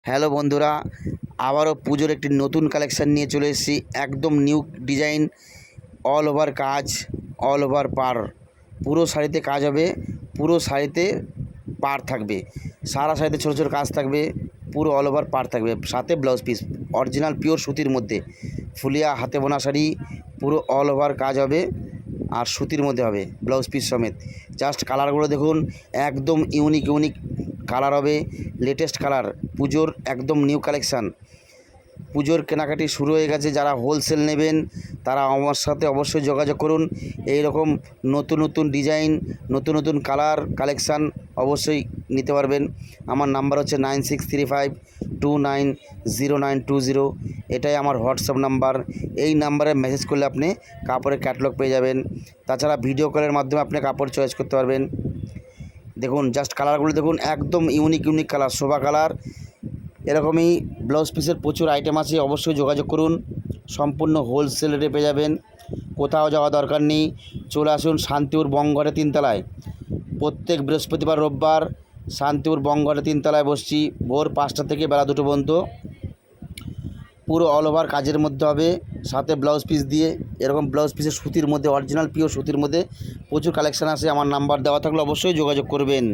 Hello বন্ধুরা, আবারও পুজোর একটি নতুন কালেকশান নিয়ে চলে এসেছি। একদম নিউ ডিজাইন, অল ওভার কাজ, অল ওভার পার, পুরো শাড়িতে কাজ হবে, পুরো শাড়িতে পার থাকবে, সারা শাড়িতে ছোটো ছোটো কাজ থাকবে, পুরো অল ওভার পার থাকবে, সাথে ব্লাউজ পিস অরিজিনাল পিওর সুতির মধ্যে, ফুলিয়া হাতে বোনা শাড়ি, পুরো অল ওভার কাজ হবে আর সুতির মধ্যে হবে ব্লাউজ পিস সমেত। জাস্ট কালারগুলো দেখুন, একদম ইউনিক কালার হবে, লেটেস্ট কালার, পুজোর একদম নিউ কালেকশান। পুজোর কেনাকাটি শুরু হয়ে গেছে, যারা হোলসেল নেবেন তারা আমার সাথে অবশ্যই যোগাযোগ করুন। এই রকম নতুন ডিজাইন, নতুন কালার কালেকশান অবশ্যই নিতে পারবেন। আমার নাম্বার হচ্ছে 9635290920, এটাই আমার হোয়াটসঅ্যাপ নাম্বার। এই নাম্বারে মেসেজ করলে আপনি কাপড়ের ক্যাটালগ পেয়ে যাবেন। তাছাড়া ভিডিও কলের মাধ্যমে আপনি কাপড় চয়েস করতে পারবেন। দেখুন জাস্ট কালারগুলো দেখুন, একদম ইউনিক কালার, শোভা কালার। এরকমই ব্লাউজ পিসের প্রচুর আইটেম আছে, অবশ্যই যোগাযোগ করুন। সম্পূর্ণ হোলসেল রেটে পেয়ে যাবেন, কোথাও যাওয়া দরকার নেই। চলে আসুন শান্তিপুর বঙ্গঘরে 3তলায়। প্রত্যেক বৃহস্পতিবার রোববার শান্তিপুর বঙ্গঘরে 3তলায় বসছি, ভোর 5টা থেকে বেলা 2টো পর্যন্ত। পুরো অল ওভার কাজের মধ্যে হবে, সাথে ব্লাউজ পিস দিয়ে। এরকম ব্লাউজ পিসের সুতির মধ্যে, অরিজিনাল পিওর সুতির মধ্যে প্রচুর কালেকশান আছে। আমার নাম্বার দেওয়া থাকলে অবশ্যই যোগাযোগ করবেন।